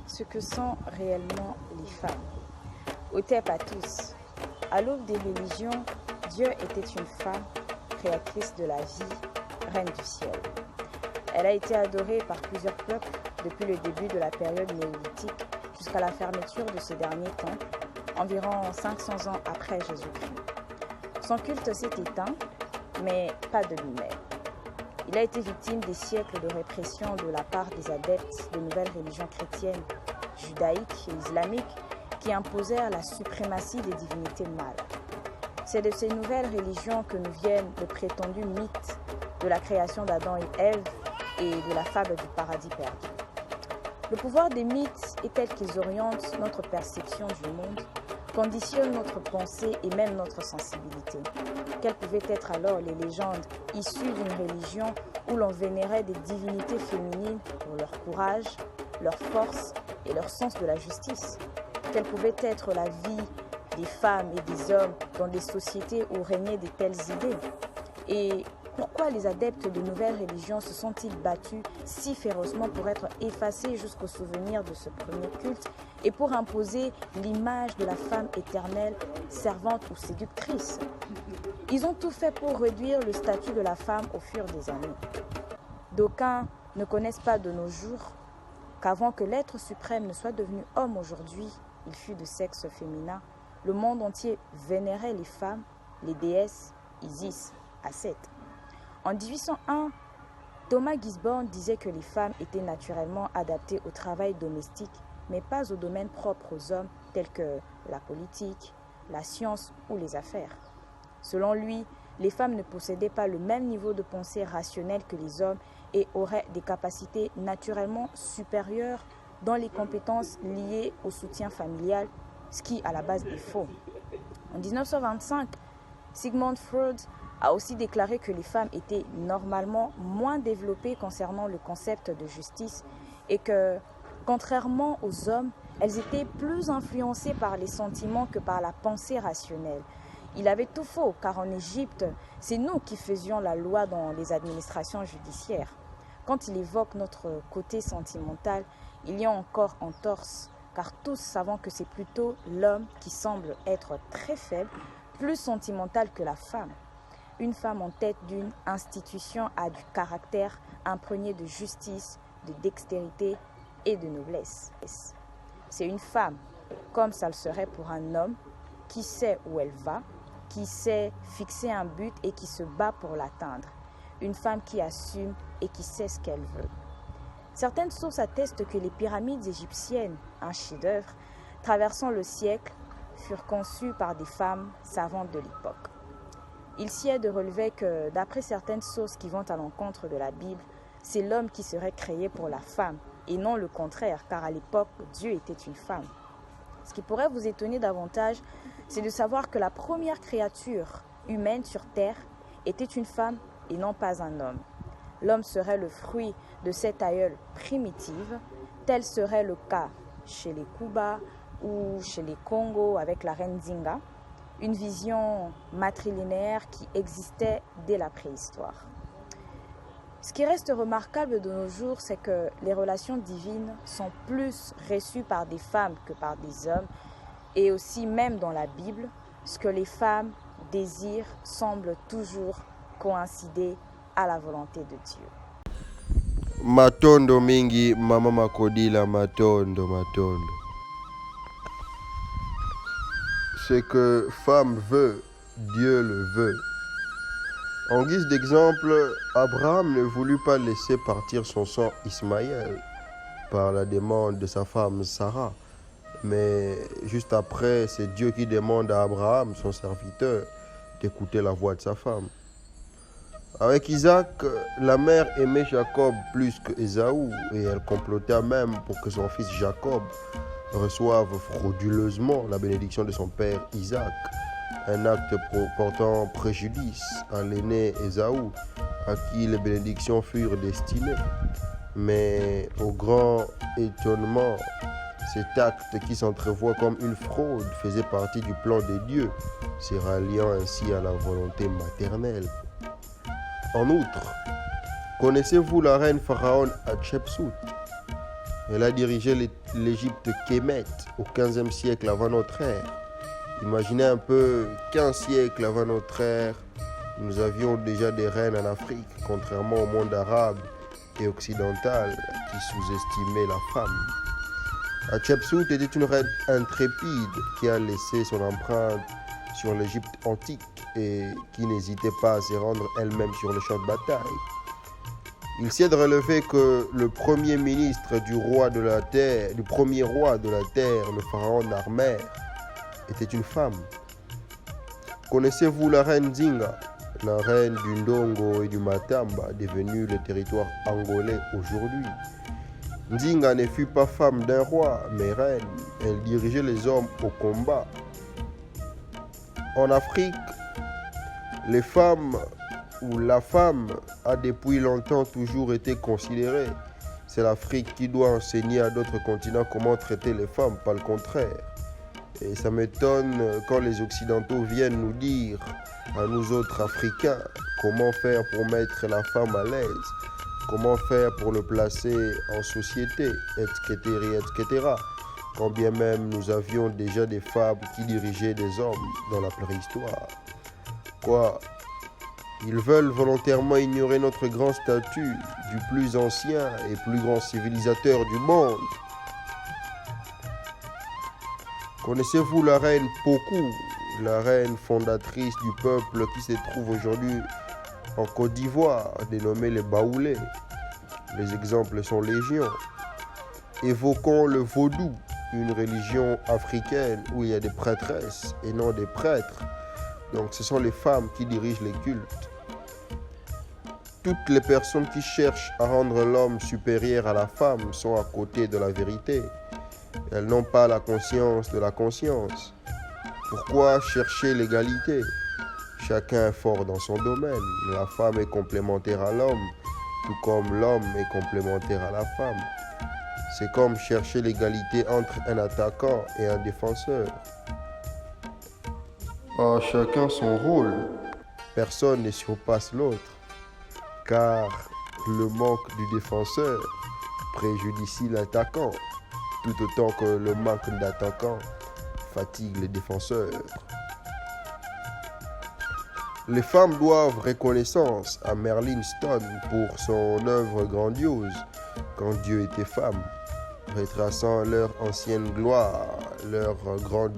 ce que sont réellement les femmes. Otep à tous. À l'aube des religions, Dieu était une femme, créatrice de la vie, reine du ciel. Elle a été adorée par plusieurs peuples depuis le début de la période néolithique jusqu'à la fermeture de ce dernier temple, environ 500 ans après Jésus-Christ. Son culte s'est éteint, mais pas de lui-même. Il a été victime des siècles de répression de la part des adeptes de nouvelles religions chrétiennes, judaïques et islamiques qui imposèrent la suprématie des divinités mâles. C'est de ces nouvelles religions que nous viennent le prétendu mythe de la création d'Adam et Ève et de la fable du paradis perdu. Le pouvoir des mythes est tel qu'ils orientent notre perception du monde, conditionnent notre pensée et même notre sensibilité. Quelles pouvaient être alors les légendes issues d'une religion où l'on vénérait des divinités féminines pour leur courage, leur force et leur sens de la justice? Quelle pouvait être la vie des femmes et des hommes dans des sociétés où régnaient de telles idées? Et pourquoi les adeptes de nouvelles religions se sont-ils battus si férocement pour être effacés jusqu'au souvenir de ce premier culte et pour imposer l'image de la femme éternelle, servante ou séductrice? Ils ont tout fait pour réduire le statut de la femme au fur des années. D'aucuns ne connaissent pas de nos jours qu'avant que l'être suprême ne soit devenu homme aujourd'hui, il fut de sexe féminin. Le monde entier vénérait les femmes, les déesses, Isis, Asset. En 1801, Thomas Gisborne disait que les femmes étaient naturellement adaptées au travail domestique, mais pas aux domaines propres aux hommes tels que la politique, la science ou les affaires. Selon lui, les femmes ne possédaient pas le même niveau de pensée rationnelle que les hommes et auraient des capacités naturellement supérieures dans les compétences liées au soutien familial, ce qui à la base est faux. En 1925, Sigmund Freud a aussi déclaré que les femmes étaient normalement moins développées concernant le concept de justice et que, contrairement aux hommes, elles étaient plus influencées par les sentiments que par la pensée rationnelle. Il avait tout faux, car en Égypte, c'est nous qui faisions la loi dans les administrations judiciaires. Quand il évoque notre côté sentimental, il y a encore entorse, car tous savons que c'est plutôt l'homme qui semble être très faible, plus sentimental que la femme. Une femme en tête d'une institution a du caractère imprégné de justice, de dextérité et de noblesse. C'est une femme, comme ça le serait pour un homme, qui sait où elle va, qui sait fixer un but et qui se bat pour l'atteindre. Une femme qui assume et qui sait ce qu'elle veut. Certaines sources attestent que les pyramides égyptiennes, un chef-d'œuvre, traversant le siècle, furent conçues par des femmes savantes de l'époque. Il s'y est de relever que, d'après certaines sources qui vont à l'encontre de la Bible, c'est l'homme qui serait créé pour la femme, et non le contraire, car à l'époque, Dieu était une femme. Ce qui pourrait vous étonner davantage, c'est de savoir que la première créature humaine sur Terre était une femme et non pas un homme. L'homme serait le fruit de cette aïeule primitive, tel serait le cas chez les Kuba ou chez les Congo avec la reine Zinga, une vision matrilinéaire qui existait dès la préhistoire. Ce qui reste remarquable de nos jours, c'est que les relations divines sont plus reçues par des femmes que par des hommes, et aussi même dans la Bible, ce que les femmes désirent semble toujours coïncider à la volonté de Dieu. Matondo mingi mama makodila matondo. Ce que femme veut, Dieu le veut. En guise d'exemple, Abraham ne voulut pas laisser partir son sang Ismaël par la demande de sa femme Sarah. Mais juste après, c'est Dieu qui demande à Abraham, son serviteur, d'écouter la voix de sa femme. Avec Isaac, la mère aimait Jacob plus que Ésaü et elle complotait même pour que son fils Jacob reçoive frauduleusement la bénédiction de son père Isaac, un acte portant préjudice à l'aîné Ésaü, à qui les bénédictions furent destinées. Mais au grand étonnement, cet acte qui s'entrevoit comme une fraude faisait partie du plan de Dieu, se ralliant ainsi à la volonté maternelle. En outre, connaissez-vous la reine pharaon Hatshepsut? Elle a dirigé l'Égypte kémète au XVe siècle avant notre ère. Imaginez un peu, 15 siècles avant notre ère, nous avions déjà des reines en Afrique, contrairement au monde arabe et occidental qui sous-estimait la femme. Hatshepsut était une reine intrépide qui a laissé son empreinte sur l'Égypte antique et qui n'hésitait pas à se rendre elle-même sur le champ de bataille. Il s'est de relever que le premier ministre du premier roi de la terre, le pharaon Narmer, était une femme. Connaissez-vous la reine Nzinga, la reine du Ndongo et du Matamba, devenue le territoire angolais aujourd'hui? Nzinga ne fut pas femme d'un roi, mais reine. Elle dirigeait les hommes au combat. En Afrique, les femmes ou la femme a depuis longtemps toujours été considérée. C'est l'Afrique qui doit enseigner à d'autres continents comment traiter les femmes, pas le contraire. Et ça m'étonne quand les Occidentaux viennent nous dire, à nous autres Africains, comment faire pour mettre la femme à l'aise, comment faire pour le placer en société, etc. Quand bien même nous avions déjà des femmes qui dirigeaient des hommes dans la préhistoire. Quoi ? Ils veulent volontairement ignorer notre grand statut du plus ancien et plus grand civilisateur du monde. Connaissez-vous la reine Pokou, la reine fondatrice du peuple qui se trouve aujourd'hui en Côte d'Ivoire, dénommée les Baoulés? Les exemples sont légion. Évoquons le vaudou, une religion africaine où il y a des prêtresses et non des prêtres. Donc ce sont les femmes qui dirigent les cultes. Toutes les personnes qui cherchent à rendre l'homme supérieur à la femme sont à côté de la vérité. Elles n'ont pas la conscience de la conscience. Pourquoi chercher l'égalité? Chacun est fort dans son domaine. La femme est complémentaire à l'homme, tout comme l'homme est complémentaire à la femme. C'est comme chercher l'égalité entre un attaquant et un défenseur. À chacun son rôle. Personne ne surpasse l'autre, car le manque du défenseur préjudicie l'attaquant, tout autant que le manque d'attaquant fatigue les défenseurs. Les femmes doivent reconnaissance à Merlin Stone pour son œuvre grandiose, Quand Dieu était femme, retraçant leur ancienne gloire, leur grandeur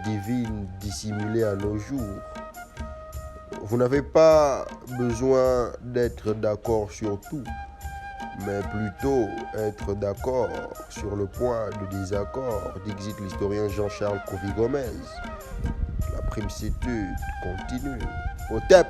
divine dissimulée à nos jours. Vous n'avez pas besoin d'être d'accord sur tout, mais plutôt être d'accord sur le point de désaccord, dit l'historien Jean-Charles Covy-Gomez. La primicitude continue. Au TEP!